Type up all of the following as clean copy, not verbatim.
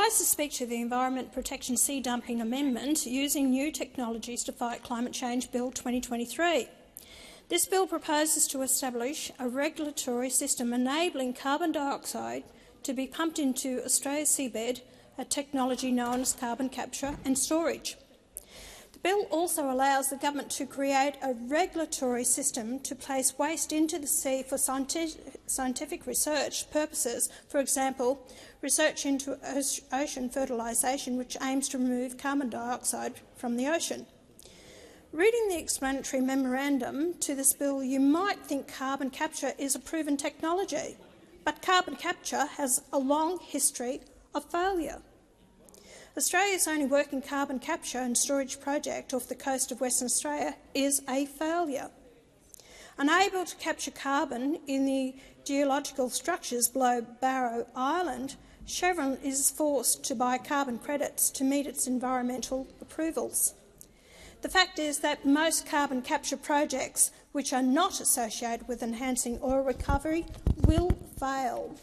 rise to speak to the Environment Protection Sea Dumping Amendment using New Technologies to Fight Climate Change Bill 2023. This bill proposes to establish a regulatory system enabling carbon dioxide to be pumped into Australia's seabed, a technology known as carbon capture and storage. The bill also allows the government to create a regulatory system to place waste into the sea for scientific research purposes, for example, research into ocean fertilisation, which aims to remove carbon dioxide from the ocean. Reading the explanatory memorandum to this bill, you might think carbon capture is a proven technology, but carbon capture has a long history of failure. Australia's only working carbon capture and storage project off the coast of Western Australia is a failure. Unable to capture carbon in the geological structures below Barrow Island, Chevron is forced to buy carbon credits to meet its environmental approvals. The fact is that most carbon capture projects which are not associated with enhancing oil recovery will fail.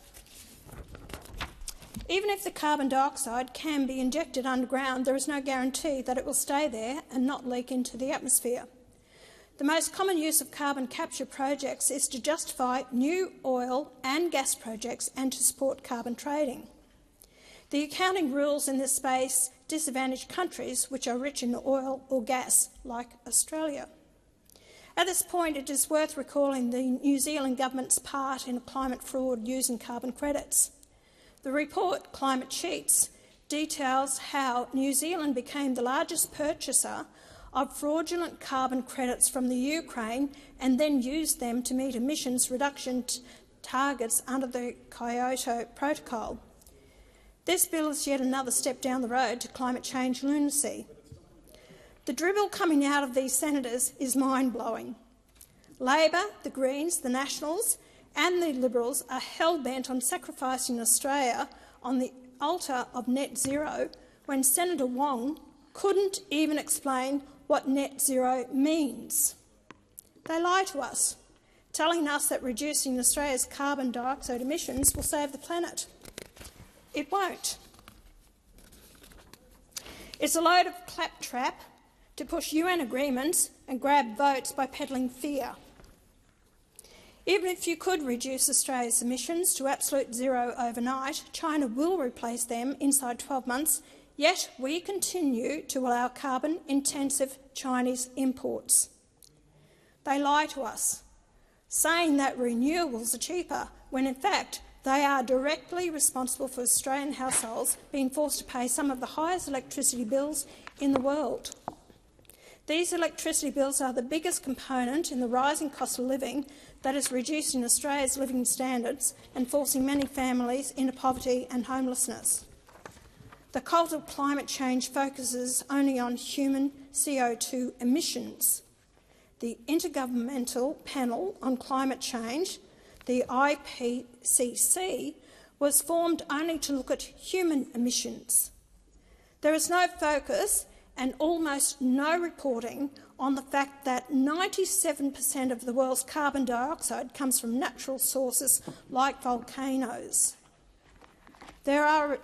Even if the carbon dioxide can be injected underground, there is no guarantee that it will stay there and not leak into the atmosphere. The most common use of carbon capture projects is to justify new oil and gas projects and to support carbon trading. The accounting rules in this space disadvantage countries which are rich in oil or gas, like Australia. At this point, it is worth recalling the New Zealand government's part in climate fraud using carbon credits. The report, Climate Cheats, details how New Zealand became the largest purchaser of fraudulent carbon credits from the Ukraine and then used them to meet emissions reduction targets under the Kyoto Protocol. This bill is yet another step down the road to climate change lunacy. The dribble coming out of these senators is mind-blowing. Labor, the Greens, the Nationals and the Liberals are hell-bent on sacrificing Australia on the altar of net zero when Senator Wong couldn't even explain what net zero means. They lie to us, telling us that reducing Australia's carbon dioxide emissions will save the planet. It won't. It's a load of claptrap to push UN agreements and grab votes by peddling fear. Even if you could reduce Australia's emissions to absolute zero overnight, China will replace them inside 12 months, yet we continue to allow carbon-intensive Chinese imports. They lie to us, saying that renewables are cheaper, when in fact they are directly responsible for Australian households being forced to pay some of the highest electricity bills in the world. These electricity bills are the biggest component in the rising cost of living that is reducing Australia's living standards and forcing many families into poverty and homelessness. The cult of climate change focuses only on human CO2 emissions. The Intergovernmental Panel on Climate Change, the IPCC, was formed only to look at human emissions. There is no focus and almost no reporting on the fact that 97% of the world's carbon dioxide comes from natural sources like volcanoes. There are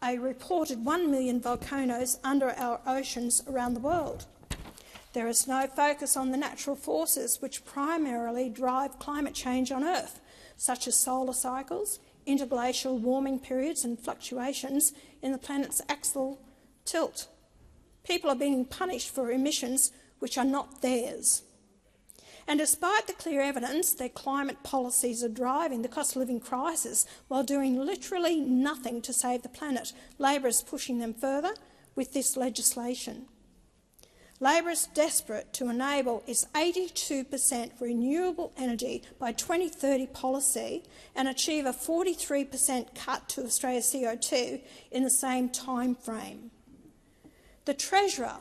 a reported 1 million volcanoes under our oceans around the world. There is no focus on the natural forces which primarily drive climate change on Earth, such as solar cycles, interglacial warming periods and fluctuations in the planet's axial tilt. People are being punished for emissions which are not theirs. And despite the clear evidence that climate policies are driving the cost of living crisis while doing literally nothing to save the planet, Labor is pushing them further with this legislation. Labor is desperate to enable its 82% renewable energy by 2030 policy and achieve a 43% cut to Australia's CO2 in the same time frame. The Treasurer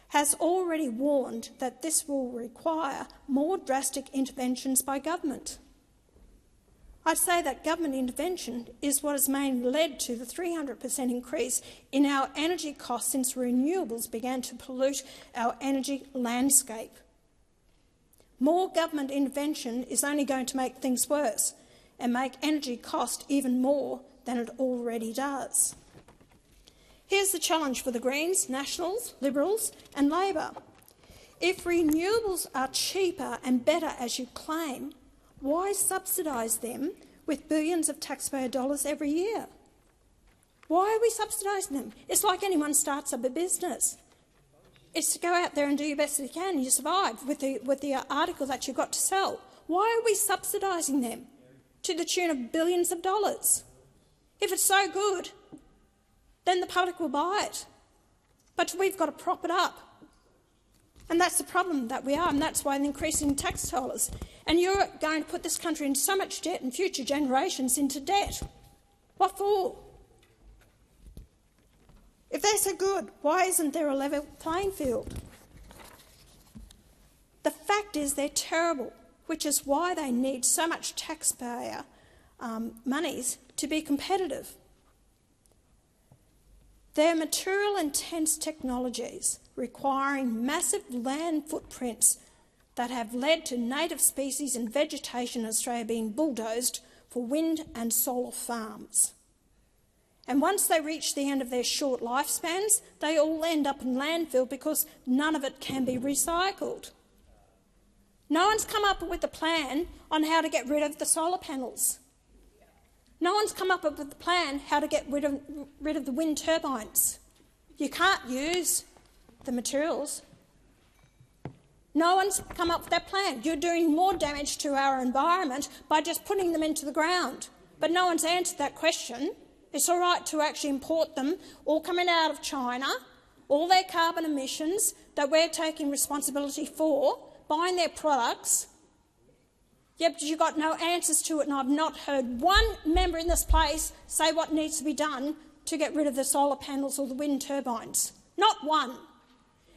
has already warned that this will require more drastic interventions by government. I'd say that government intervention is what has mainly led to the 300% increase in our energy costs since renewables began to pollute our energy landscape. More government intervention is only going to make things worse and make energy cost even more than it already does. Here's the challenge for the Greens, Nationals, Liberals and Labor. If renewables are cheaper and better as you claim, why subsidise them with billions of taxpayer dollars every year? Why are we subsidising them? It's like anyone starts up a business. It's to go out there and do your best that you can and you survive with the article that you've got to sell. Why are we subsidising them to the tune of billions of dollars? If it's so good, then the public will buy it. But we've got to prop it up. And that's the problem that we are, and that's why the increasing tax dollars. And you're going to put this country into so much debt and future generations into debt. What for? If they're so good, why isn't there a level playing field? The fact is they're terrible, which is why they need so much taxpayer monies to be competitive. They're material-intense technologies requiring massive land footprints that have led to native species and vegetation in Australia being bulldozed for wind and solar farms. And once they reach the end of their short lifespans, they all end up in landfill because none of it can be recycled. No one's come up with a plan on how to get rid of the solar panels. No one's come up with a plan how to get rid of the wind turbines. You can't use the materials. No one's come up with that plan. You're doing more damage to our environment by just putting them into the ground. But no one's answered that question. It's all right to actually import them, all coming out of China, all their carbon emissions that we're taking responsibility for, buying their products. Yep, but you've got no answers to it, and I've not heard one member in this place say what needs to be done to get rid of the solar panels or the wind turbines. Not one.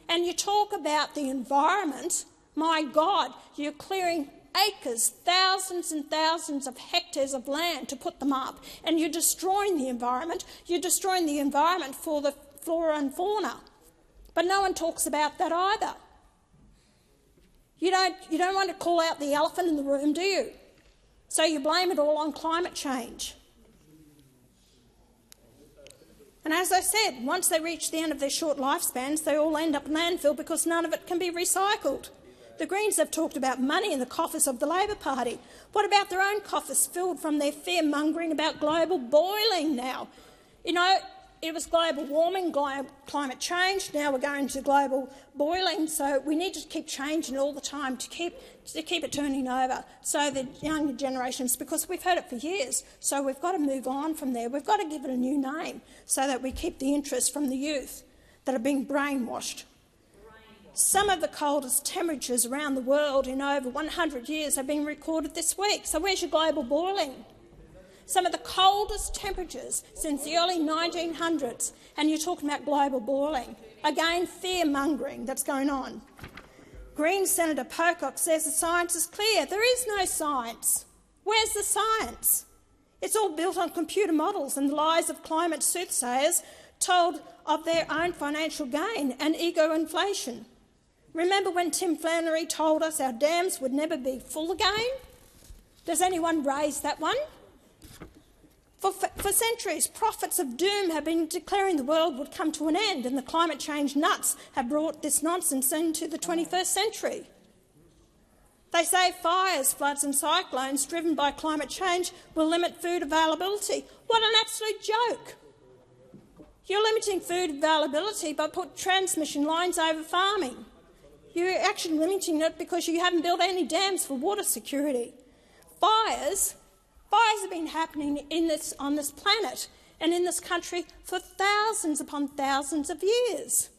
And you talk about the environment, my God, you're clearing acres, thousands and thousands of hectares of land to put them up, and you're destroying the environment. You're destroying the environment for the flora and fauna. But no one talks about that either. You don't want to call out the elephant in the room, do you? So you blame it all on climate change. And as I said, once they reach the end of their short lifespans, they all end up in landfill because none of it can be recycled. The Greens have talked about money in the coffers of the Labor Party. What about their own coffers filled from their fear-mongering about global boiling now? You know, it was global warming, climate change. Now we're going to global boiling, so we need to keep changing all the time to keep it turning over. So the younger generations, because we've heard it for years, so we've got to move on from there. We've got to give it a new name so that we keep the interest from the youth that are being brainwashed. Some of the coldest temperatures around the world in over 100 years have been recorded this week. So where's your global boiling? Some of the coldest temperatures since the early 1900s, and you're talking about global boiling. Again, fear-mongering that's going on. Green Senator Pocock says the science is clear. There is no science. Where's the science? It's all built on computer models and the lies of climate soothsayers told of their own financial gain and ego inflation. Remember when Tim Flannery told us our dams would never be full again? Does anyone raise that one? For centuries, prophets of doom have been declaring the world would come to an end, and the climate change nuts have brought this nonsense into the 21st century. They say fires, floods and cyclones driven by climate change will limit food availability. What an absolute joke! You're limiting food availability by putting transmission lines over farming. You're actually limiting it because you haven't built any dams for water security. Fires have been happening on this planet and in this country for thousands upon thousands of years.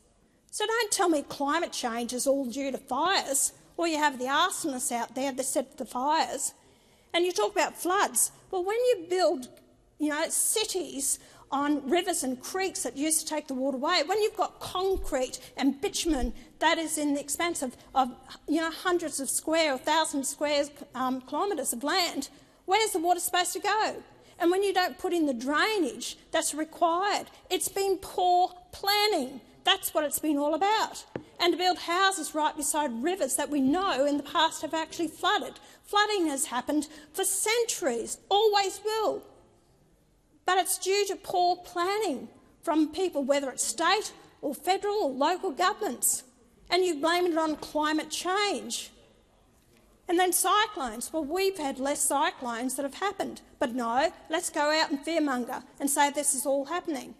So don't tell me climate change is all due to fires, or you have the arsonists out there that set the fires. And you talk about floods. Well, when you build cities on rivers and creeks that used to take the water away, when you've got concrete and bitumen that is in the expanse of hundreds of square or thousands of square kilometres of land, where's the water supposed to go? And when you don't put in the drainage that's required, it's been poor planning. That's what it's been all about. And to build houses right beside rivers that we know in the past have actually flooded. Flooding has happened for centuries, always will. But it's due to poor planning. from people, whether it's state or federal or local governments, and you blame it on climate change. And then cyclones. Well, we've had less cyclones that have happened. But no, let's go out and fearmonger and say this is all happening.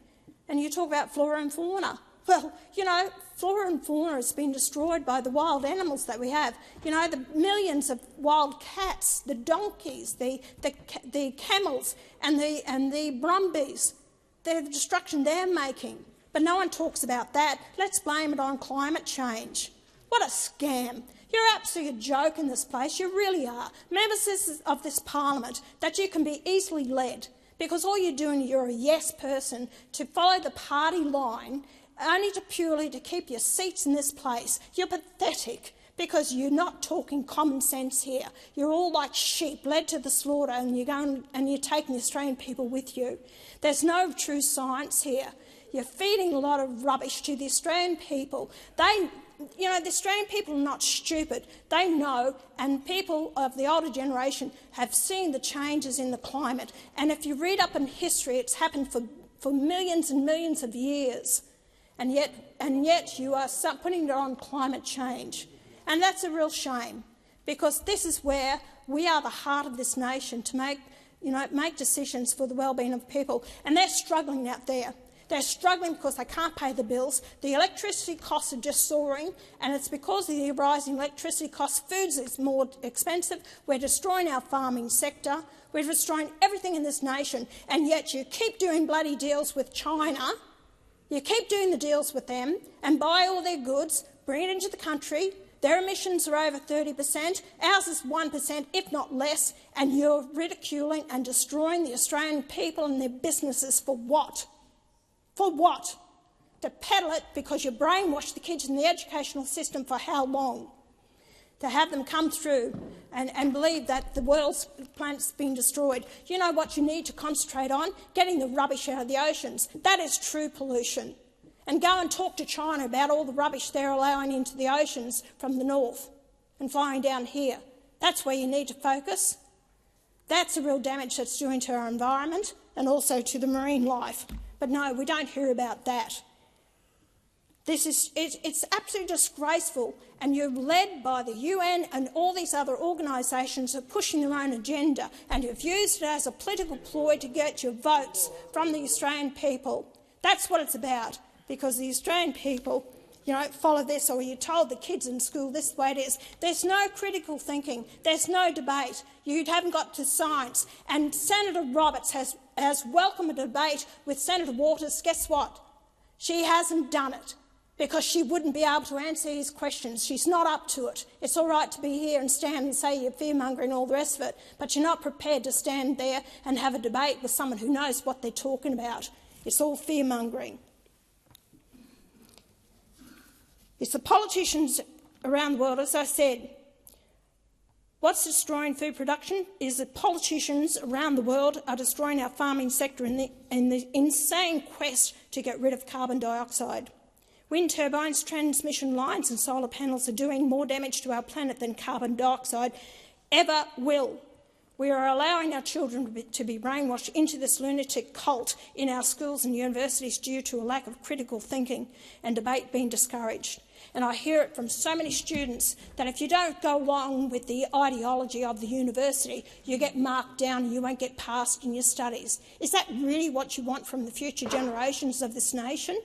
And you talk about flora and fauna. Well, you know, flora and fauna has been destroyed by the wild animals that we have. You know, the millions of wild cats, the donkeys, the camels and the brumbies, the destruction they're making. But no one talks about that. Let's blame it on climate change. What a scam. You're absolutely a joke in this place. You really are. Members of this parliament, that you can be easily led because all you're doing, you're a yes person to follow the party line only to purely to keep your seats in this place. You're pathetic because you're not talking common sense here. You're all like sheep led to the slaughter and you're going and you're taking the Australian people with you. There's no true science here. You're feeding a lot of rubbish to the Australian people. You know, the Australian people are not stupid. They know, and people of the older generation have seen the changes in the climate. And if you read up in history, it's happened for millions and millions of years. And yet you are putting it on climate change. And that's a real shame, because this is where we are the heart of this nation to make decisions for the well-being of people. And they're struggling out there. They're struggling because they can't pay the bills. The electricity costs are just soaring, and it's because of the rising electricity costs. Food is more expensive. We're destroying our farming sector. We're destroying everything in this nation, and yet you keep doing bloody deals with China. You keep doing the deals with them and buy all their goods, bring it into the country. Their emissions are over 30%. Ours is 1%, if not less, and you're ridiculing and destroying the Australian people and their businesses for what? For what? To peddle it because you brainwash the kids in the educational system for how long? To have them come through and believe that the world's planet's been destroyed. You know what you need to concentrate on? Getting the rubbish out of the oceans. That is true pollution. And go and talk to China about all the rubbish they're allowing into the oceans from the north and flying down here. That's where you need to focus. That's the real damage that's doing to our environment and also to the marine life. But no, we don't hear about that. It's absolutely disgraceful, and you're led by the UN and all these other organisations that are pushing their own agenda, and you've used it as a political ploy to get your votes from the Australian people. That's what it's about, because the Australian people, you know, follow this, or you told the kids in school this is the way it is. There's no critical thinking. There's no debate. You haven't got to science. And Senator Roberts has welcomed a debate with Senator Waters. Guess what? She hasn't done it because she wouldn't be able to answer his questions. She's not up to it. It's all right to be here and stand and say you're fearmonger and all the rest of it, but you're not prepared to stand there and have a debate with someone who knows what they're talking about. It's all fearmongering. It's the politicians around the world, as I said. What's destroying food production is that politicians around the world are destroying our farming sector in the insane quest to get rid of carbon dioxide. Wind turbines, transmission lines and solar panels are doing more damage to our planet than carbon dioxide ever will. We are allowing our children to be brainwashed into this lunatic cult in our schools and universities due to a lack of critical thinking and debate being discouraged. And I hear it from so many students that if you don't go along with the ideology of the university, you get marked down and you won't get passed in your studies. Is that really what you want from the future generations of this nation?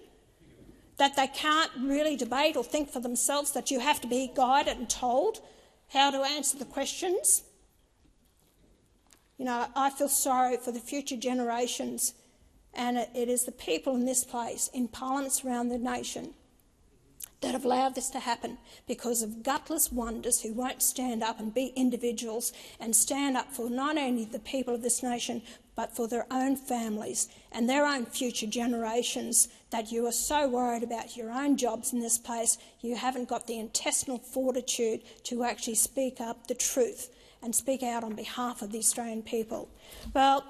That they can't really debate or think for themselves, that you have to be guided and told how to answer the questions? You know, I feel sorry for the future generations, and it is the people in this place, in parliaments around the nation, that have allowed this to happen because of gutless wonders who won't stand up and be individuals and stand up for not only the people of this nation but for their own families and their own future generations, that you are so worried about your own jobs in this place you haven't got the intestinal fortitude to actually speak up the truth and speak out on behalf of the Australian people. Well,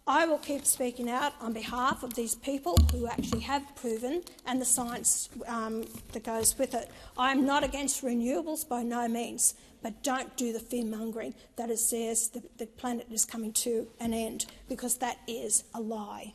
I will keep speaking out on behalf of these people who actually have proven, and the science that goes with it. I am not against renewables by no means, but don't do the fear-mongering that it says the planet is coming to an end, because that is a lie.